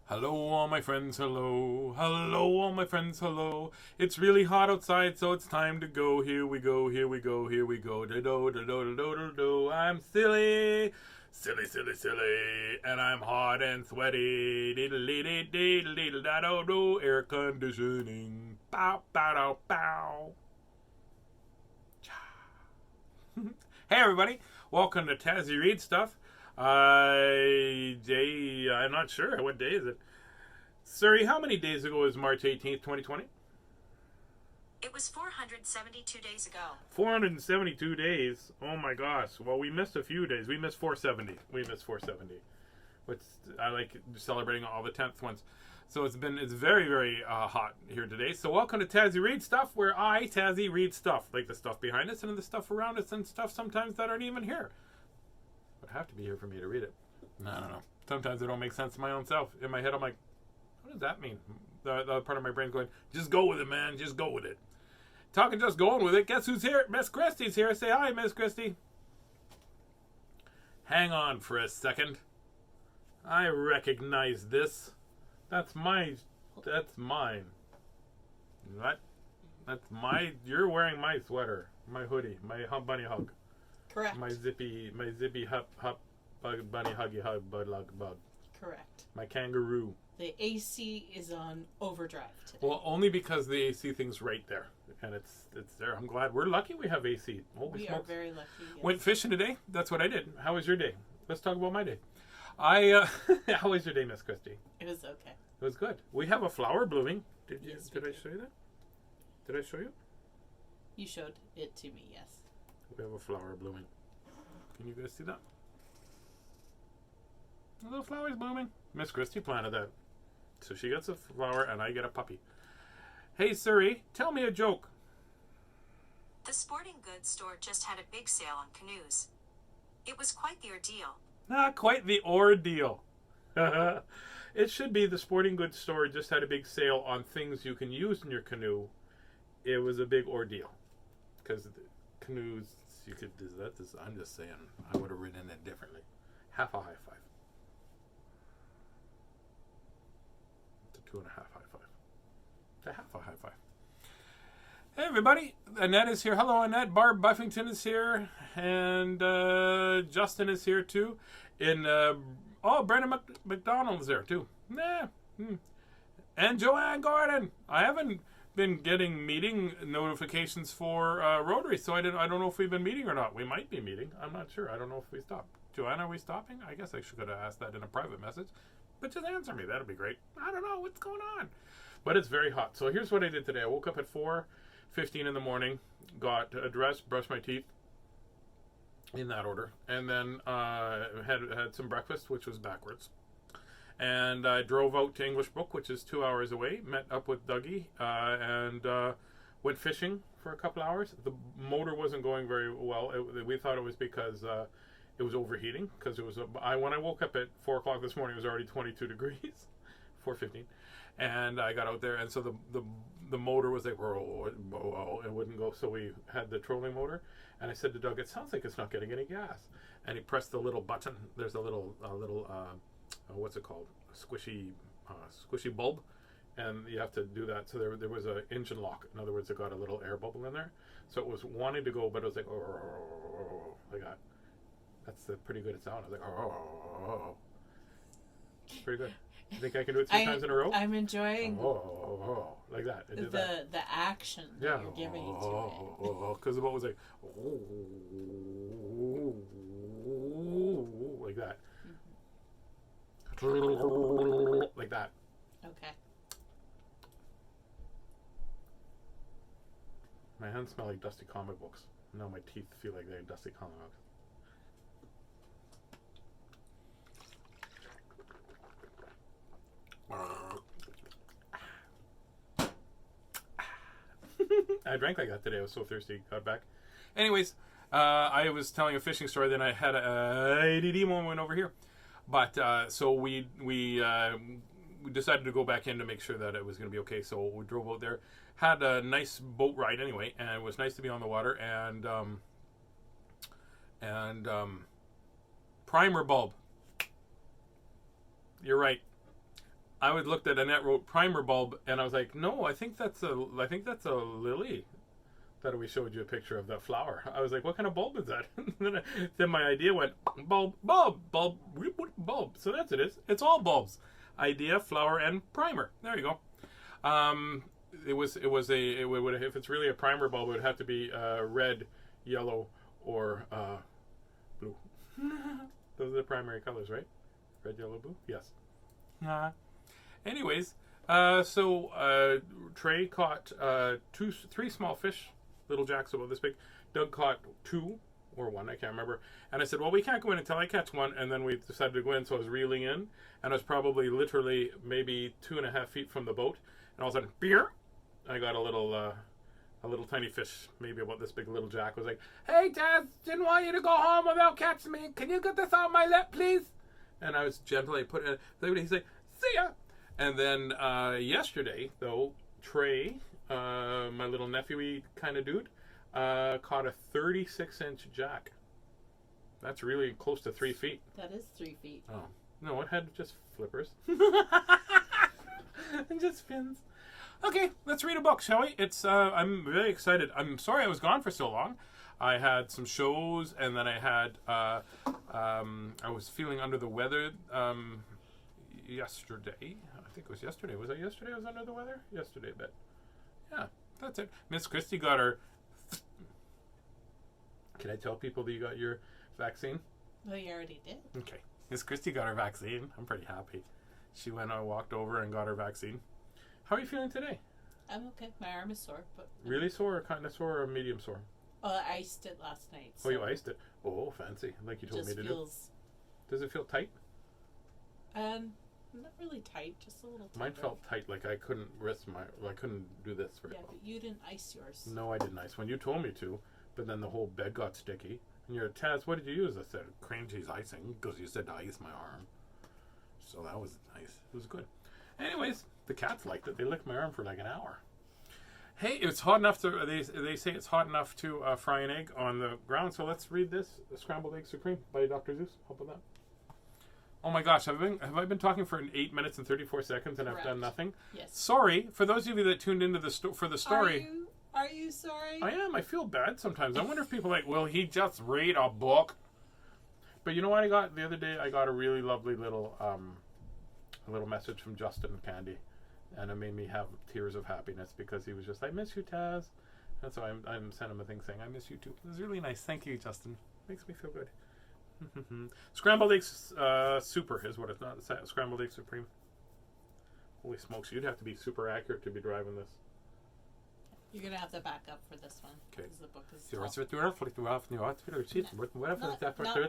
Hello, all my friends, hello. Hello, all my friends, hello. It's really hot outside, so it's time to go. Here we go, here we go, here we go. Da-do. I'm silly, silly, silly, silly. And I'm hot and sweaty. Diddle-dee-dee-dee-dee-da-do-do. Air conditioning. Pow, pow, pow, pow. Hey, everybody. Welcome to Tazzy Read Stuff. I'm not sure. What day is it? Suri, how many days ago is March 18th, 2020? It was 472 days ago. 472 days. Oh my gosh. Well, we missed a few days. We missed 470. Which I like celebrating all the 10th ones. So it's very, very hot here today. So welcome to Tazzy Read Stuff, where I, Tazzy, read stuff. Like the stuff behind us and the stuff around us and stuff sometimes that aren't even here. But have to be here for me to read it. I don't know. Sometimes it don't make sense to my own self. In my head, I'm like, what does that mean? The other part of my brain's going, just go with it, man. Just go with it. Talking just going with it. Guess who's here? Miss Christie's here. Say hi, Miss Christie. Hang on for a second. I recognize this. That's mine. What? That's my. You're wearing my sweater, my hoodie, my bunny hug. Correct. My zippy hup bunny huggy hug bug. Correct. My kangaroo. The AC is on overdrive today. Well, only because the AC thing's right there, and it's there. I'm glad. We're lucky we have AC. Holy we smokes. are very lucky. Yes. Went fishing today. That's what I did. How was your day? Let's talk about my day. How was your day, Miss Christie? It was okay. It was good. We have a flower blooming. Did I show you that? Did I show you? You showed it to me, yes. We have a flower blooming. Can you guys see that? The little flower's blooming. Miss Christie planted that. So she gets a flower and I get a puppy. Hey, Suri, tell me a joke. The sporting goods store just had a big sale on canoes. It was quite the ordeal. Not quite the ordeal. It should be the sporting goods store just had a big sale on things you can use in your canoe. It was a big ordeal. Because canoes, you could do that. I'm just saying, I would have written it differently. Half a high five. It's a 2.5 high five. It's a half a high five. Hey everybody, Annette is here. Hello Annette. Barb Buffington is here. And Justin is here too. Brandon McDonald's there too. And Joanne Gordon. I haven't been getting meeting notifications for Rotary, so I don't know if we've been meeting or not. We might be meeting. I'm not sure. I don't know if we stopped. Joanne, are we stopping? I guess I should have asked that in a private message. But just answer me. That'll be great. I don't know what's going on. But it's very hot. So here's what I did today. I woke up at 4:15 in the morning, got dressed, brushed my teeth, in that order, and then had some breakfast, which was backwards. And I drove out to English Brook, which is 2 hours away, met up with Dougie, and went fishing for a couple hours. The motor wasn't going very well. We thought it was because it was overheating, because it was when I woke up at 4 o'clock this morning, it was already 22 degrees, 4:15. And I got out there, and so the motor was like, it wouldn't go. So we had the trolling motor, and I said to Doug, it sounds like it's not getting any gas. And he pressed the little button. There's a little what's it called? A squishy bulb, and you have to do that. So there was an engine lock. In other words, it got a little air bubble in there. So it was wanting to go, but it was like, like that. That's a pretty good sound. I was like, pretty good. You think I can do it 3 times in a row? I'm enjoying like that. It did the action that you're giving to it. Because the boat was like, like that. Mm-hmm. Like that. Okay. My hands smell like dusty comic books. Now my teeth feel like they're dusty comic books. I drank like that today. I was so thirsty. Got back. Anyways, I was telling a fishing story. Then I had a ADD moment over here. But so we decided to go back in to make sure that it was going to be okay. So we drove out there. Had a nice boat ride anyway. And it was nice to be on the water. And primer bulb. You're right. I would looked at Annette wrote primer bulb, and I was like, no, I think that's a lily that we showed you a picture of, that flower. I was like, what kind of bulb is that? then my idea went bulb. So that's it is. It's all bulbs. Idea, flower, and primer. There you go. It would if it's really a primer bulb, it would have to be red, yellow, or blue. Those are the primary colors, right? Red, yellow, blue. Yes. Anyways, so Trey caught three small fish, little jacks about this big. Doug caught 2 or 1, I can't remember. And I said, well, we can't go in until I catch 1. And then we decided to go in, so I was reeling in, and I was probably literally maybe 2.5 feet from the boat. And all of a sudden, beer! I got a little tiny fish, maybe about this big. Little jack was like, "Hey, Tazz, didn't want you to go home without catching me. Can you get this on my lip, please?" And I was gently putting it. He's like, "See ya." And then yesterday, though, Trey, my little nephewy kind of dude, caught a 36-inch jack. That's really close to 3 feet. That is 3 feet. Oh no, it had just flippers and just fins. Okay, let's read a book, shall we? It's I'm really excited. I'm sorry I was gone for so long. I had some shows, and then I had I was feeling under the weather yesterday. I think it was yesterday. Was it yesterday I was under the weather? Yesterday, but yeah, that's it. Miss Christie got her. Can I tell people that you got your vaccine? Well, you already did. Okay. Miss Christie got her vaccine. I'm pretty happy. She went and walked over and got her vaccine. How are you feeling today? I'm okay. My arm is sore, but really sore, or kind of sore, or medium sore? I iced it last night. So you iced it? Oh, fancy! Like you told me to do. Does it feel tight? Not really tight, just a little. Mine felt tight, like I couldn't I couldn't do this very well. But you didn't ice yours. No, I didn't ice. When you told me to, but then the whole bed got sticky. And you're Tazz, what did you use? I said cream cheese icing, because you said to ice my arm. So that was nice. It was good. Anyways, the cats liked it. They licked my arm for like an hour. Hey, it's hot enough to. They say it's hot enough to fry an egg on the ground. So let's read this: Scrambled Egg Supreme by Dr. Seuss. Help with that. Oh my gosh, have I been talking for 8 minutes and 34 seconds and Correct. I've done nothing? Yes. Sorry for those of you that tuned into for the story. Are you sorry? I am. I feel bad sometimes. I wonder if people are like, will he just read a book? But you know what I got the other day? I got a really lovely little message from Justin Candy, and it made me have tears of happiness because he was just, I miss you, Tazz. And so I sent him a thing saying, I miss you too. It was really nice. Thank you, Justin. Makes me feel good. Scrambled eggs super is what it's not. Scrambled egg supreme. Holy smokes, you'd have to be super accurate to be driving this. You're going to have to back up for this one. Okay. Because the book is not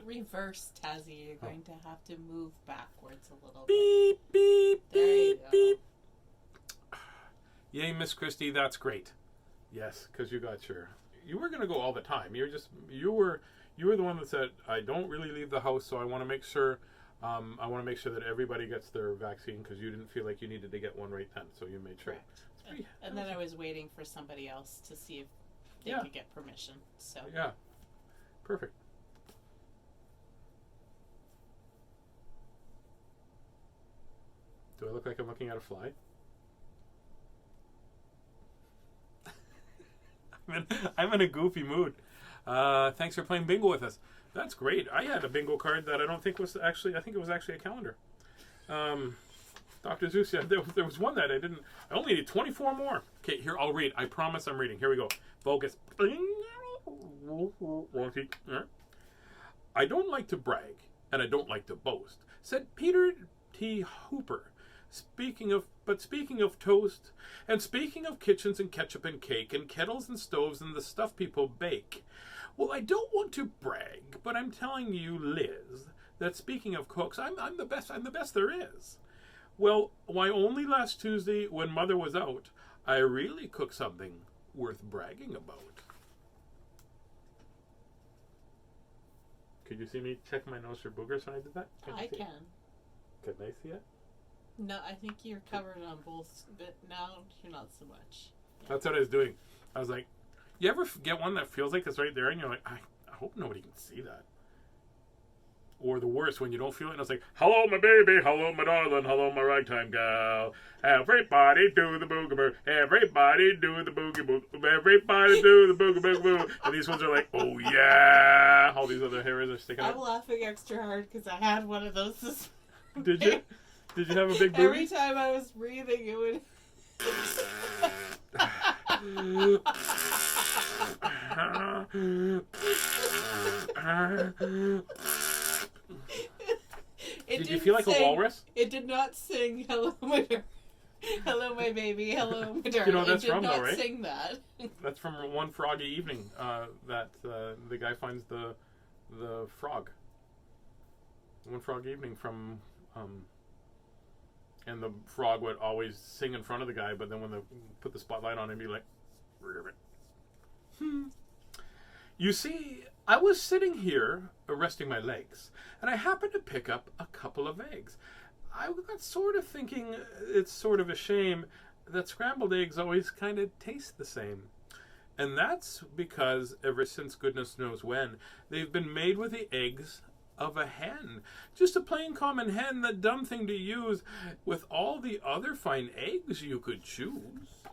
reverse, Tazzy. You're going to have to move backwards a little beep, bit. Beep, beep, beep. Yay, Miss Christie, that's great. Yes, because you got you were going to go all the time. You were the one that said, I don't really leave the house, so I want to make sure that everybody gets their vaccine because you didn't feel like you needed to get one right then, so you made sure. And then I was waiting for somebody else to see if they could get permission. So yeah, perfect. Do I look like I'm looking at a fly? I'm in a goofy mood. Thanks for playing bingo with us. That's great. I had a bingo card that I don't think was actually. I think it was actually a calendar. Dr. Seuss, there was one that I didn't. I only need 24 more. Okay, here, I'll read. I promise I'm reading. Here we go. Focus. I don't like to brag, and I don't like to boast, said Peter T. Hooper. Speaking of toast, and speaking of kitchens and ketchup and cake, and kettles and stoves and the stuff people bake. Well, I don't want to brag, but I'm telling you, Liz, that speaking of cooks, I'm the best. I'm the best there is. Well, why only last Tuesday when Mother was out, I really cooked something worth bragging about. Could you see me check my nose for boogers when I did that? I can. Can I see it? No, I think you're covered on both, but now you're not so much. Yeah. That's what I was doing. I was like, you ever get one that feels like it's right there and you're like, I hope nobody can see that. or the worst when you don't feel it. And it's like, hello, my baby, hello, my darling, hello, my ragtime gal. Everybody do the boogie everybody do the boogie everybody do the boogie boo. And these ones are like, oh yeah. All these other hairs are sticking out. I'm laughing extra hard because I had one of those this Did you? Did you have a big boogie? Every time I was breathing, it would. Did you feel like a walrus? It did not sing "Hello, my darling." Hello, my baby. Hello, my darling. You know what that's it did from, not though, right? Sing that. That's from One Froggy Evening. That the guy finds the frog. One Froggy Evening from, and the frog would always sing in front of the guy, but then when they put the spotlight on him, he'd be like, ribbit. You see, I was sitting here resting my legs, and I happened to pick up a couple of eggs. I got sort of thinking it's sort of a shame that scrambled eggs always kind of taste the same. And that's because ever since goodness knows when, they've been made with the eggs of a hen. Just a plain common hen, the dumb thing to use with all the other fine eggs you could choose.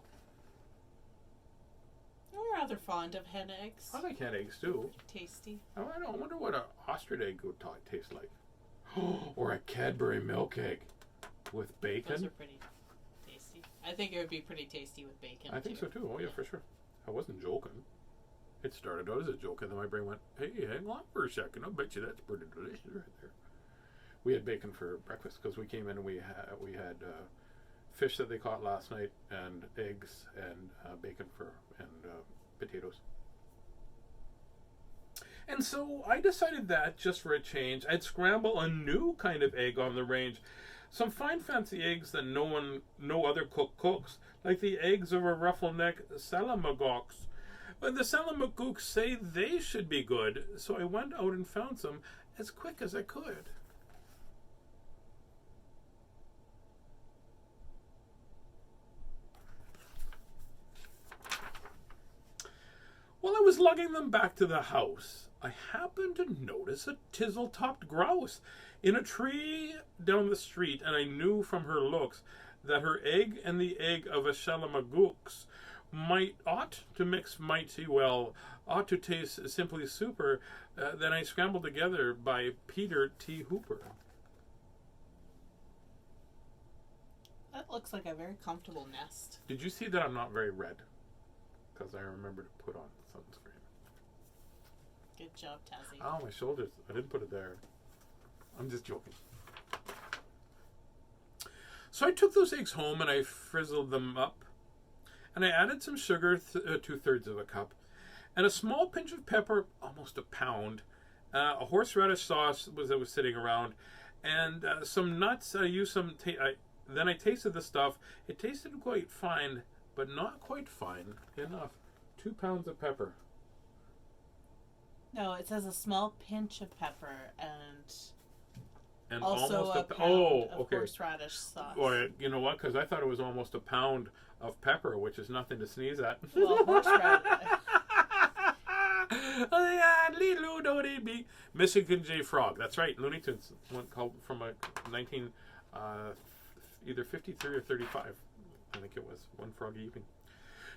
I'm rather fond of hen eggs. I like hen eggs too. Tasty. I wonder what an ostrich egg would taste like. Or a Cadbury milk egg with bacon. Those are pretty tasty. I think it would be pretty tasty with bacon. I think so too. Oh yeah, for sure. I wasn't joking. It started out as a joke, and then my brain went, "Hey, hang on for a second. I bet you that's pretty delicious right there." We had bacon for breakfast because we came in and we had fish that they caught last night, and eggs, and bacon and potatoes. And so I decided that, just for a change, I'd scramble a new kind of egg on the range. Some fine fancy eggs that no other cook cooks, like the eggs of a ruffle-neck salamagox. But the salamagooks say they should be good, so I went out and found some as quick as I could. While I was lugging them back to the house, I happened to notice a tizzle-topped grouse in a tree down the street, and I knew from her looks that her egg and the egg of a shalamagooks ought to mix mighty well, ought to taste simply super. Then I scrambled together by Peter T. Hooper. That looks like a very comfortable nest. Did you see that I'm not very red? Because I remember to put on sunscreen. Good job, Tazzy. Oh, my shoulders. I didn't put it there. I'm just joking. So I took those eggs home and I frizzled them up. And I added some sugar, 2/3 of a cup, and a small pinch of pepper, almost a pound, a horseradish sauce that was sitting around, and some nuts. I used some. Then I tasted the stuff. It tasted quite fine, but not quite fine enough. 2 pounds of pepper. No, it says a small pinch of pepper and also almost a pound of okay. horseradish sauce. Or you know what? Because I thought it was almost a pound of pepper, which is nothing to sneeze at. Well, horseradish. Michigan J. Frog. That's right. Looney Tunes. One called from a 19 either 53 or 35. I think it was One Froggy Evening.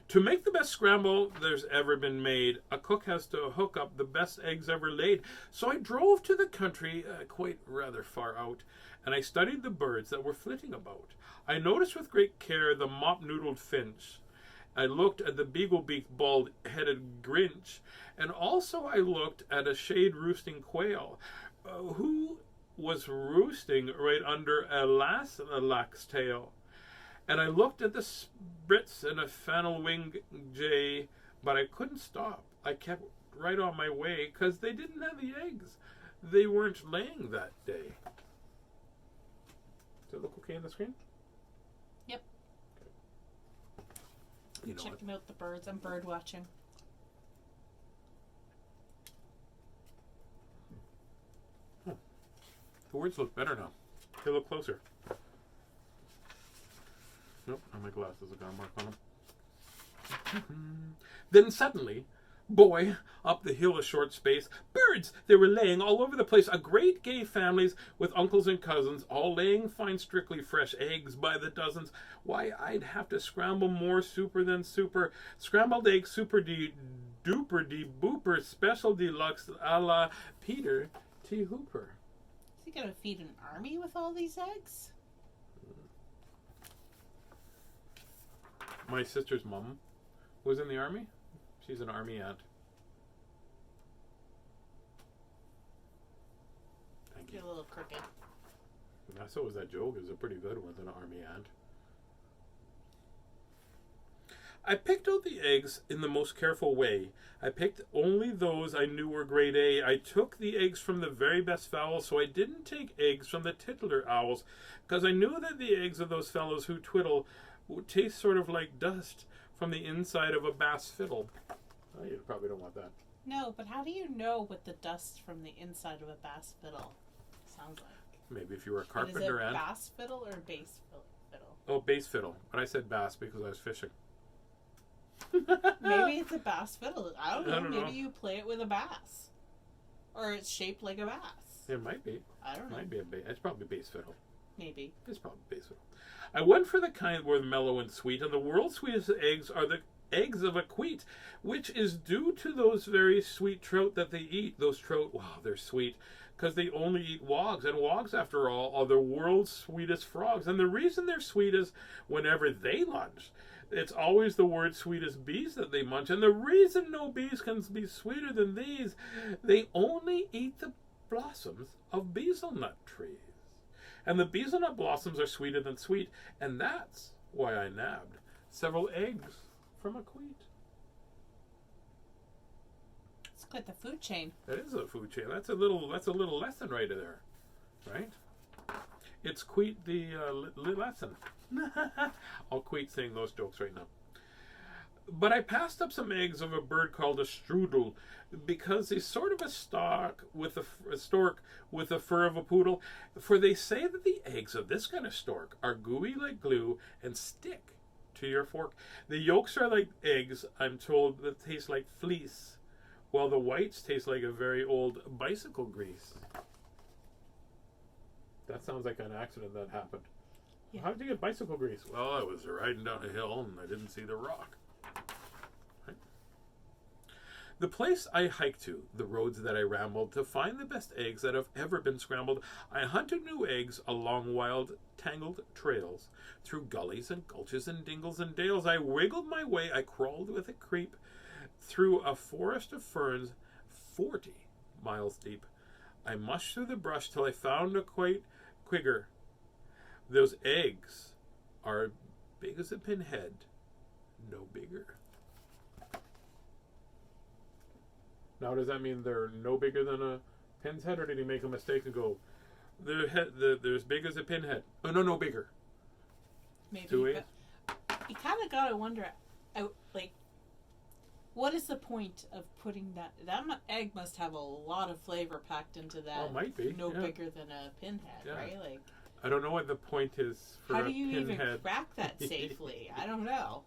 To make the best scramble there's ever been made, a cook has to hook up the best eggs ever laid. So I drove to the country, quite rather far out, and I studied the birds that were flitting about. I noticed with great care the mop-noodled finch. I looked at the beagle-beaked bald-headed grinch, and also I looked at a shade-roosting quail, who was roosting right under a lax tail. And I looked at the sprits and a fennel-winged jay, but I couldn't stop. I kept right on my way, because they didn't have the eggs. They weren't laying that day. Does it look okay on the screen? Yep. Okay. You know Checking out the birds. I'm bird watching. The words look better now. They look closer. Nope, now my glasses have got a mark on them. Then suddenly, Boy, up the hill a short space. Birds, they were laying all over the place. A great gay families with uncles and cousins, all laying fine strictly fresh eggs by the dozens. Why, I'd have to scramble more super than super. Scrambled eggs super duper de booper special deluxe a la Peter T. Hooper. Is he gonna feed an army with all these eggs? My sister's mom was in the army. She's an army aunt. Thank you. Get a little crooked. So was that joke. It was a pretty good one, an army aunt. I picked out the eggs in the most careful way. I picked only those I knew were grade A. I took the eggs from the very best fowls, so I didn't take eggs from the titular owls, because I knew that the eggs of those fellows who twiddle would taste sort of like dust from the inside of a bass fiddle. Oh, you probably don't want that. No, but how do you know what the dust from the inside of a bass fiddle sounds like? Maybe if you were a But carpenter is it and... bass fiddle or bass fiddle? Oh, bass fiddle. But I said bass because I was fishing. Maybe it's a bass fiddle. I don't know. I don't know. Maybe you play it with a bass. Or it's shaped like a bass. It might be. I don't know. Might be a bass. It's probably bass fiddle. Maybe. It's probably bass fiddle. I went for the kind where mellow and sweet, and the world's sweetest eggs are the eggs of a queet, which is due to those very sweet trout that they eat. Those trout, wow, they're sweet, because they only eat wogs, and wogs, after all, are the world's sweetest frogs. And the reason they're sweet is whenever they lunch, it's always the word sweetest bees that they munch. And the reason no bees can be sweeter than these, they only eat the blossoms of bezelnut trees. And the bezelnut blossoms are sweeter than sweet, and that's why I nabbed several eggs from a queet. It's quite the food chain. That is a food chain. That's a little lesson right there, right? It's queet the lesson. I'll quit saying those jokes right now. But I passed up some eggs of a bird called a strudel because he's sort of a stork with the fur of a poodle. For they say that the eggs of this kind of stork are gooey like glue and stick to your fork. The yolks are like eggs, I'm told, that taste like fleece, while the whites taste like a very old bicycle grease. That sounds like an accident that happened. Yeah. How did you get bicycle grease? Well, I was riding down a hill and I didn't see the rock. Right? The place I hiked to, the roads that I rambled, to find the best eggs that have ever been scrambled, I hunted new eggs along wild, tangled trails, through gullies and gulches and dingles and dales. I wiggled my way, I crawled with a creep, through a forest of ferns 40 miles deep. I mushed through the brush till I found a quite quigger. Those eggs are big as a pinhead, no bigger. Now, does that mean they're no bigger than a pin's head, or did he make a mistake and go, they're as big as a pinhead? Oh, no bigger. Maybe. 2 eggs? But you kind of got to wonder, like, what is the point of putting that? That egg must have a lot of flavor packed into that. Oh, might be. No yeah. bigger than a pinhead, Yeah. right? Like, I don't know what the point is for how a do you pinhead. even crack that safely? I don't know.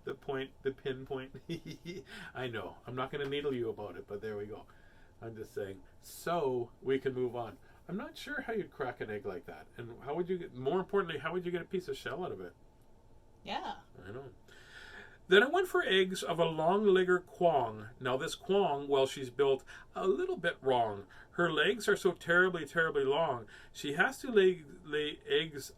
The pinpoint. I know. I'm not going to needle you about it, but there we go. I'm just saying. So we can move on. I'm not sure how you'd crack an egg like that, and how would you get? More importantly, how would you get a piece of shell out of it? Yeah. I know. Then I went for eggs of a long-legger quong. Now this quong, well, she's built a little bit wrong. Her legs are so terribly, terribly long. She has to lay eggs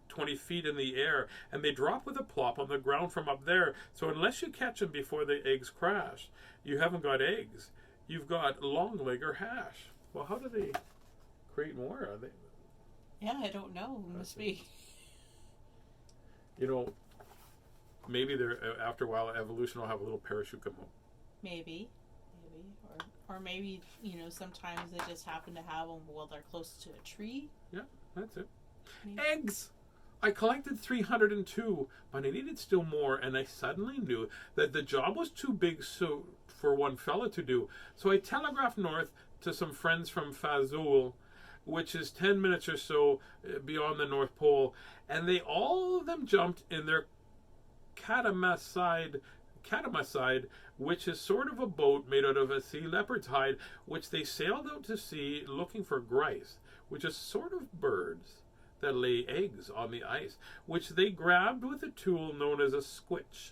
20 feet in the air, and they drop with a plop on the ground from up there. So unless you catch them before the eggs crash, you haven't got eggs. You've got long-legger hash. Well, how do they create more? Are they? Yeah, I don't know. It must be. You know, maybe they're after a while evolution will have a little parachute come home. Maybe, or maybe sometimes they just happen to have them while they're close to a tree. Yeah, that's it. Maybe. Eggs. I collected 302, but I needed still more, and I suddenly knew that the job was too big for one fella to do. So I telegraphed north to some friends from Fazul, which is 10 minutes or so beyond the North Pole, and they all of them jumped in their Catamicide, which is sort of a boat made out of a sea leopard's hide, which they sailed out to sea looking for grice, which is sort of birds that lay eggs on the ice, which they grabbed with a tool known as a squitch,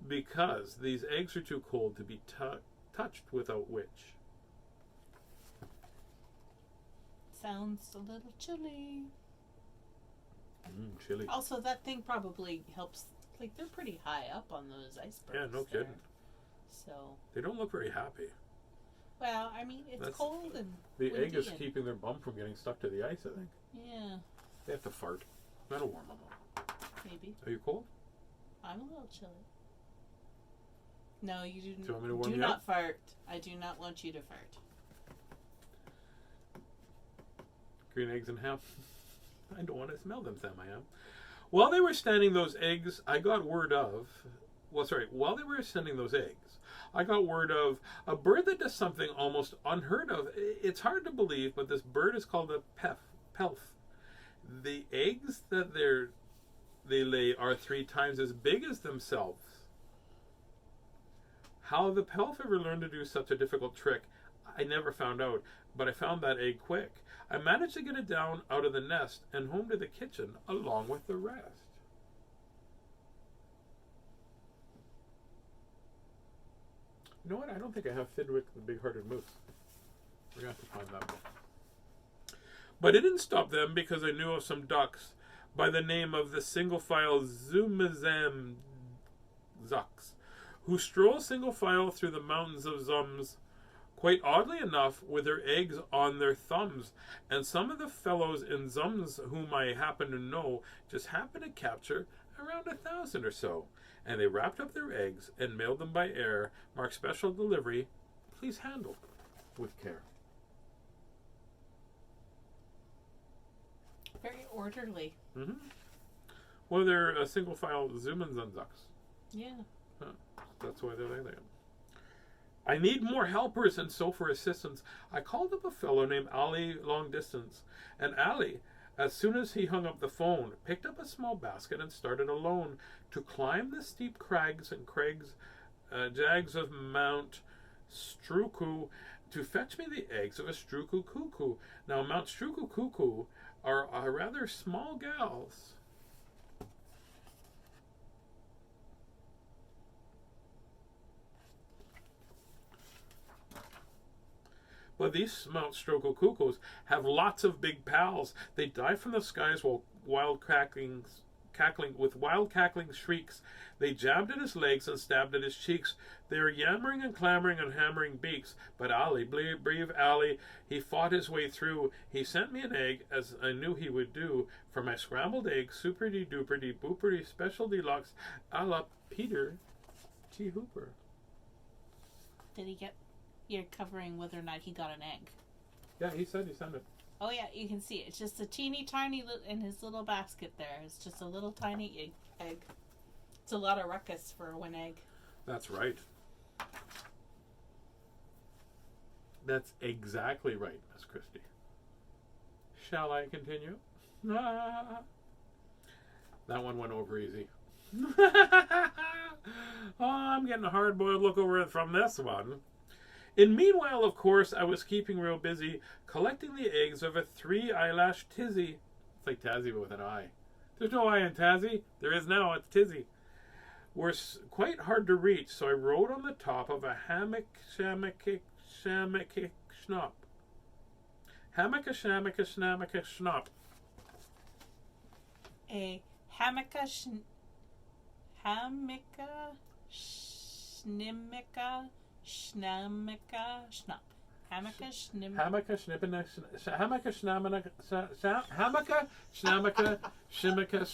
because these eggs are too cold to be touched without which. Sounds a little chilly. Chilly. Also, that thing probably helps. Like, they're pretty high up on those icebergs. Yeah, no there. kidding. So. They don't look very happy. Well, I mean, it's cold and the windy egg is and, keeping their bum from getting stuck to the ice, I think. Yeah, They have to fart. That'll warm them up. maybe. Are you cold? I'm a little chilly. No, you Do you want me to warm do you not up? fart. I do not want you to fart. Green eggs and ham. I don't want to smell them, Sam. I am. While they were standing those eggs, I got word of. While they were sending those eggs, I got word of a bird that does something almost unheard of. It's hard to believe, but this bird is called a pelf. The eggs that they lay are 3 times as big as themselves. How the pelf ever learned to do such a difficult trick, I never found out, but I found that egg quick. I managed to get it down out of the nest and home to the kitchen along with the rest. You know what? I don't think I have Fidwick the Big-Hearted Moose. We're going to have to find that one. But it didn't stop them because I knew of some ducks by the name of the single file Zumazam Zucks, who stroll single file through the mountains of Zums, quite oddly enough, with their eggs on their thumbs. And some of the fellows in Zums whom I happen to know just happen to capture around 1,000 or so. And they wrapped up their eggs and mailed them by air, marked special delivery. Please handle with care. Very orderly. Mm-hmm. Well, they're a single file Zumans and Zucks. Yeah. That's why they're there. I need more helpers, and so for assistance, I called up a fellow named Ali long distance. And Ali, as soon as he hung up the phone, picked up a small basket and started alone to climb the steep crags and jags of Mount Struku to fetch me the eggs of a Struku cuckoo. Now, Mount Struku cuckoo are rather small gals. But these Mount Struku cuckoos have lots of big pals. They dive from the skies while with wild cackling shrieks. They jabbed at his legs and stabbed at his cheeks. They are yammering and clamoring and hammering beaks. But Ali, brave Ali, he fought his way through. He sent me an egg, as I knew he would do, for my scrambled egg, superdy duperdy booperdy special deluxe, a la Peter T. Hooper. Did he get? You're covering whether or not he got an egg. Yeah, he said he sent it. Oh yeah, you can see it. It's just a teeny tiny in his little basket there. It's just a little tiny egg. It's a lot of ruckus for one egg. That's right. That's exactly right, Miss Christie. Shall I continue? Ah. That one went over easy. Oh, I'm getting a hard-boiled look over it from this one. In meanwhile, of course, I was keeping real busy collecting the eggs of a 3-eyelash Tizzy. It's like Tazzy but with an eye. There's no eye in Tazzy. There is now. It's Tizzy. Were quite hard to reach, so I rode on the top of a hammock schnapp. Hammock schnapp. A hammock schnimmica schnapp. Hammock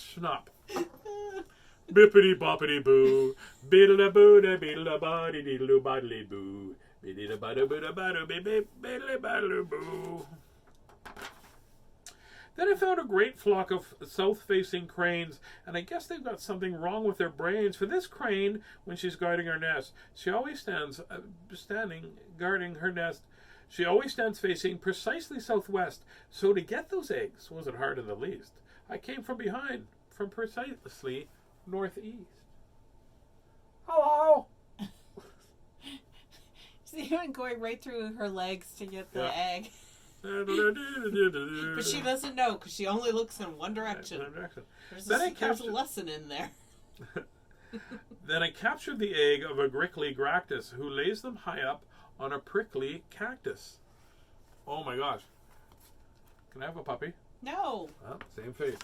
schnapp. Bippity boppity boo, beedle boo da beedle body deedle bodily boo, beedle bada boo bada beedle badle boo. Then I found a great flock of south-facing cranes, and I guess they've got something wrong with their brains. For this crane, when she's guarding her nest, she always stands guarding her nest. She always stands facing precisely southwest. So to get those eggs wasn't hard in the least. I came from behind, from precisely northeast. Hello. See him going right through her legs to get the Yeah. egg. But she doesn't know because she only looks in one direction. There's Then I there's a captured- lesson in there. Then I captured the egg of a grickly gractus, who lays them high up on a prickly cactus. Oh my gosh. Can I have a puppy? No. Oh, same face.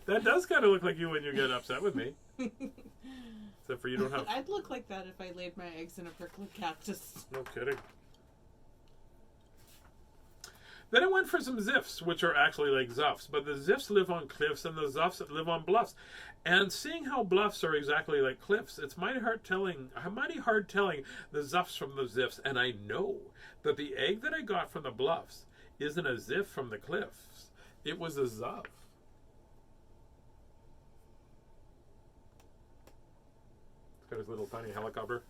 That does kind of look like you when you get upset with me. Except for you don't have... I'd look like that if I laid my eggs in a prickly cactus. No kidding. Then I went for some ziffs, which are actually like zuffs. But the ziffs live on cliffs and the zuffs live on bluffs. And seeing how bluffs are exactly like cliffs, it's mighty hard telling the zuffs from the ziffs. And I know that the egg that I got from the bluffs isn't a ziff from the cliffs. It was a zuff. It's got his little tiny helicopter.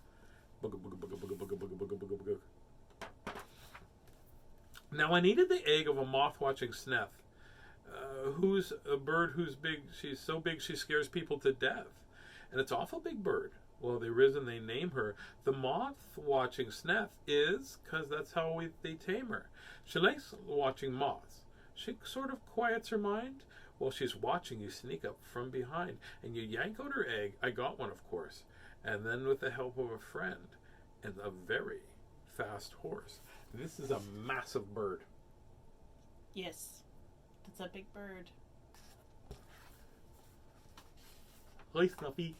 Booga, booga, booga, booga, booga, booga, booga, booga, booga. Now I needed the egg of a moth-watching sneth, who's a bird who's big. She's so big she scares people to death, and it's an awful big bird. Well, the reason they name her the moth-watching sneth is because that's how they tame her. She likes watching moths. She sort of quiets her mind. While she's watching, you sneak up from behind and you yank out her egg. I got one, of course, and then with the help of a friend and a very fast horse. This is a massive bird. Yes. It's a big bird. Hi, Snuffy.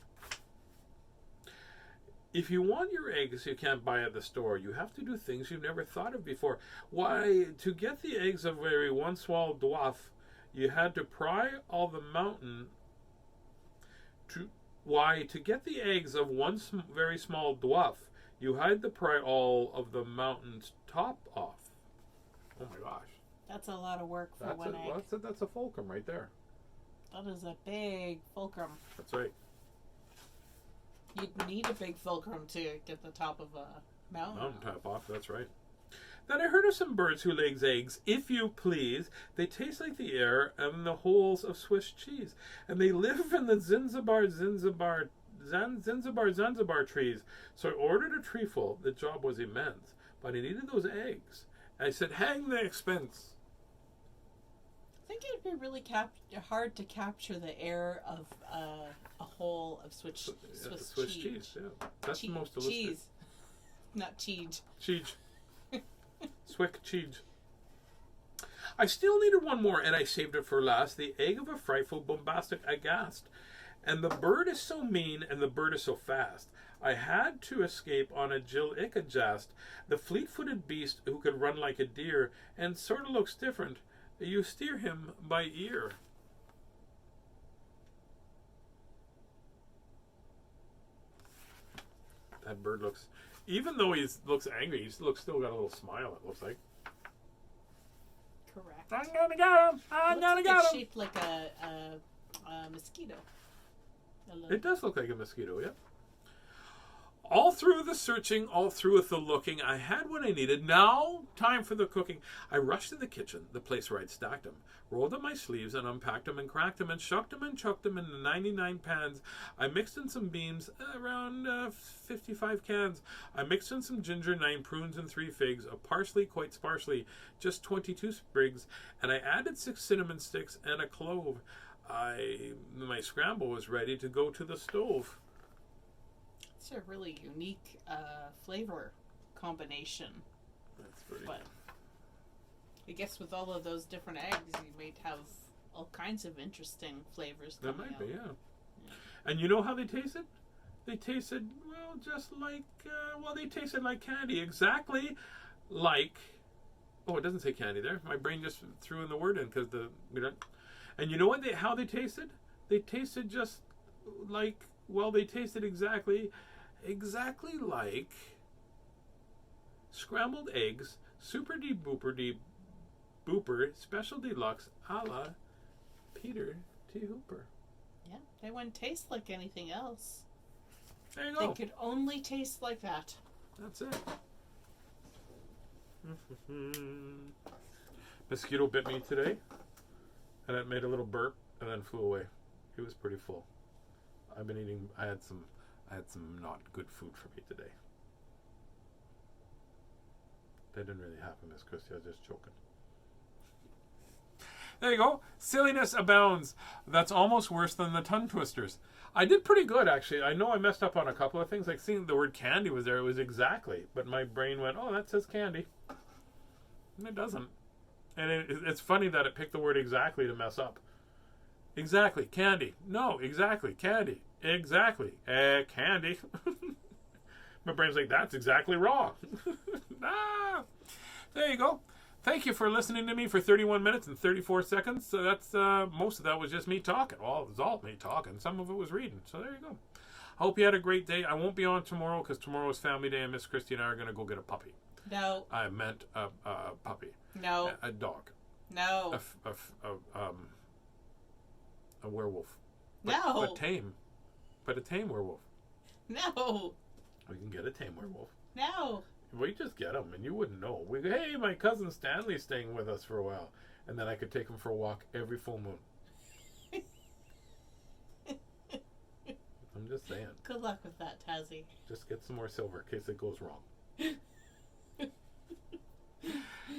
If you want your eggs you can't buy at the store, you have to do things you've never thought of before. Why, to get the eggs of very one small dwarf, you had to pry all the mountain. To get the eggs of one very small dwarf, you had to pry all of the mountain's top off. Oh my gosh. That's a lot of work for one egg. That's a fulcrum right there. That is a big fulcrum. That's right. You'd need a big fulcrum to get the top of a mountain. Mountain top off, that's right. Then I heard of some birds who lay eggs, if you please. They taste like the air and the holes of Swiss cheese. And they live in the Zanzibar trees. So I ordered a tree full. The job was immense. But I needed those eggs. I said, hang the expense. I think it'd be really hard to capture the air of a hole of Swiss cheese. Yeah. That's the most delicious. Cheese. Not cheese. Cheese. Swick cheese. I still needed one more, and I saved it for last. The egg of a frightful, bombastic aghast. And the bird is so mean, and the bird is so fast. I had to escape on a Jill Ickajast, the fleet-footed beast who could run like a deer, and sort of looks different. You steer him by ear. That bird looks, even though he looks angry, he still got a little smile, it looks like. Correct. I'm gonna get him! I'm gonna get him! It's shaped like a mosquito. It does look like a mosquito, yeah. All through the searching, all through with the looking, I had what I needed. Now, time for the cooking. I rushed to the kitchen, the place where I'd stacked them, rolled up my sleeves and unpacked them and cracked them and shucked them and chucked them in the 99 pans. I mixed in some beans, around 55 cans. I mixed in some ginger, 9 prunes and 3 figs, a parsley quite sparsely, just 22 sprigs, and I added 6 cinnamon sticks and a clove. My scramble was ready to go to the stove. It's a really unique flavor combination. That's pretty. But I guess with all of those different eggs, you might have all kinds of interesting flavors That coming might out. be, yeah. And you know how they tasted? They tasted, well, just like, they tasted like candy. Exactly like, oh, it doesn't say candy there. My brain just threw in the word in because and you know what? How they tasted? They tasted just like, they tasted exactly like scrambled eggs, super de booper, special deluxe, a la Peter T. Hooper. Yeah, they wouldn't taste like anything else. There you go. They could only taste like that. That's it. Mosquito bit me today, and it made a little burp, and then flew away. He was pretty full. I've been eating. I had some not good food for me today. That didn't really happen, Miss Christie. I was just joking. There you go. Silliness abounds. That's almost worse than the tongue twisters. I did pretty good, actually. I know I messed up on a couple of things. Like seeing the word candy was there. It was exactly. But my brain went, oh, that says candy. And it doesn't. And it's funny that it picked the word exactly to mess up. Exactly. Candy. No, exactly. Candy. Exactly. Candy. My brain's like, that's exactly wrong. Ah, there you go. Thank you for listening to me for 31 minutes and 34 seconds. So that's most of that was just me talking. Well, it was all me talking. Some of it was reading. So there you go. I hope you had a great day. I won't be on tomorrow because tomorrow is family day and Miss Christie and I are going to go get a puppy. No. I meant a puppy. No. A dog. No. A werewolf. No. But tame. But a tame werewolf. No. We can get a tame werewolf. No. We just get them, and you wouldn't know. Hey, my cousin Stanley's staying with us for a while, and then I could take him for a walk every full moon. I'm just saying. Good luck with that, Tazzy. Just get some more silver in case it goes wrong.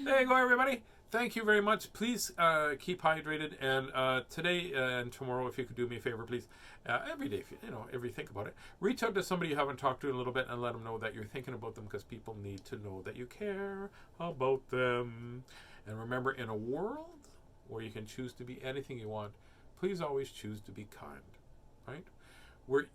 There you go, everybody. Thank you very much. Please keep hydrated, and today and tomorrow, if you could do me a favor, please, every day, if you think about it, reach out to somebody you haven't talked to in a little bit and let them know that you're thinking about them because people need to know that you care about them. And remember, in a world where you can choose to be anything you want, please always choose to be kind, right?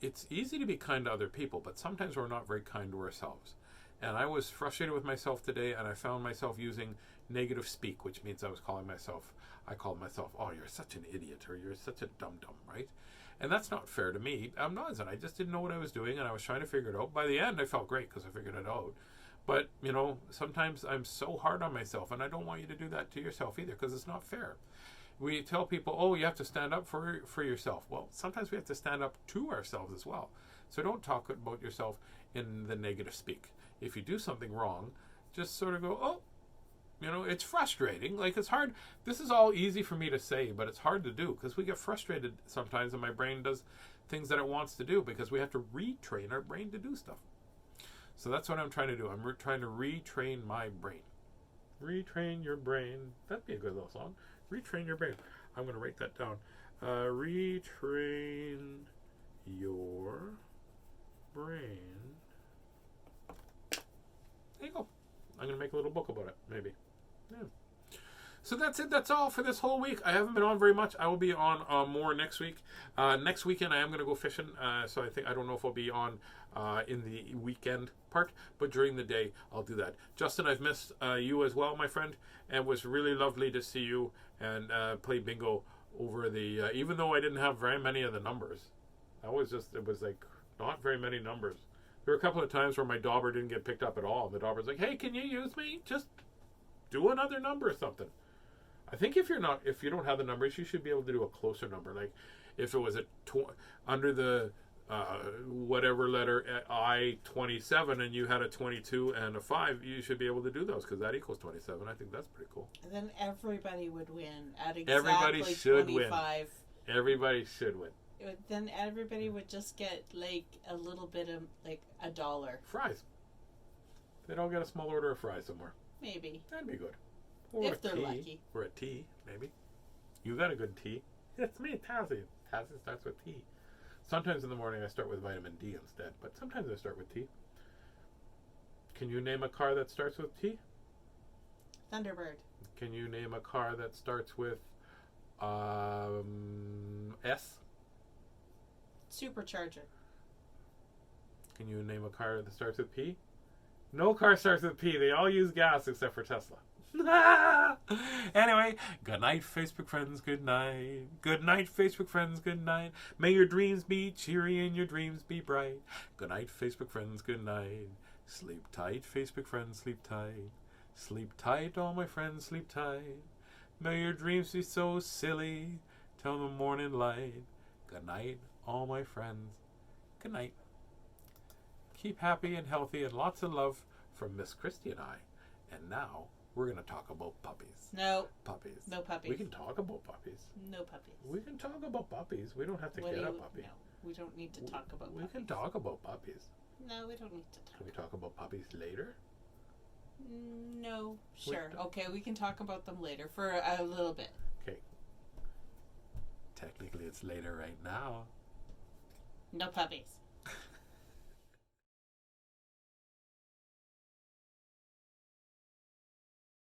It's easy to be kind to other people, but sometimes we're not very kind to ourselves. And I was frustrated with myself today, and I found myself using negative speak, which means I called myself, oh, you're such an idiot, or you're such a dum-dum, right? And that's not fair to me. I'm not. I just didn't know what I was doing, and I was trying to figure it out. By the end, I felt great because I figured it out. But, sometimes I'm so hard on myself, and I don't want you to do that to yourself either because it's not fair. We tell people, oh, you have to stand up for yourself. Well, sometimes we have to stand up to ourselves as well. So don't talk about yourself in the negative speak. If you do something wrong, just sort of go, oh, it's frustrating. Like, it's hard. This is all easy for me to say, but it's hard to do because we get frustrated sometimes and my brain does things that it wants to do because we have to retrain our brain to do stuff. So that's what I'm trying to do. I'm trying to retrain my brain. Retrain your brain. That'd be a good little song. Retrain your brain. I'm going to write that down. Retrain your brain. There you go. I'm going to make a little book about it, maybe. Yeah. So that's it. That's all for this whole week. I haven't been on very much. I will be on more next week. Next weekend, I am going to go fishing. So I don't know if I'll be on in the weekend part, but during the day, I'll do that. Justin, I've missed you as well, my friend, and it was really lovely to see you and play bingo over the, even though I didn't have very many of the numbers. It was like not very many numbers. There were a couple of times where my dauber didn't get picked up at all. And the dauber's like, hey, can you use me? Just do another number or something. I think if you don't have the numbers, you should be able to do a closer number. Like if it was under the whatever letter I-27 and you had a 22 and a 5, you should be able to do those because that equals 27. I think that's pretty cool. And then everybody would win at exactly everybody should 25. Win. Everybody should win. Then everybody would just get like a little bit of like $1. Fries. They'd all get a small order of fries somewhere. Maybe. That'd be good. Or if they're tea. lucky. Or a tea, maybe. You got a good tea. It's me, Tazzy. Tazzy starts with tea. Sometimes in the morning I start with vitamin D instead, but sometimes I start with tea. Can you name a car that starts with T? Thunderbird. Can you name a car that starts with S? Supercharger. Can you name a car that starts with P? No car starts with P. They all use gas except for Tesla. Anyway, good night, Facebook friends. Good night. Good night, Facebook friends. Good night. May your dreams be cheery and your dreams be bright. Good night, Facebook friends. Good night. Sleep tight, Facebook friends. Sleep tight. Sleep tight, all my friends. Sleep tight. May your dreams be so silly till the morning light. Good night, all my friends. Good night. Keep happy and healthy and lots of love from Miss Christie and I. And now, We're gonna talk about puppies. No. Puppies. No puppies. We can talk about puppies. No puppies. We can talk about puppies. We don't have to What get do a you- puppy. No, we don't need to talk about We puppies. can talk about puppies. No, we don't need to talk. Can we talk about puppies later? No, sure. don't- Okay, we can talk about them later for a little bit. Okay. Technically, it's later right now. No puppies.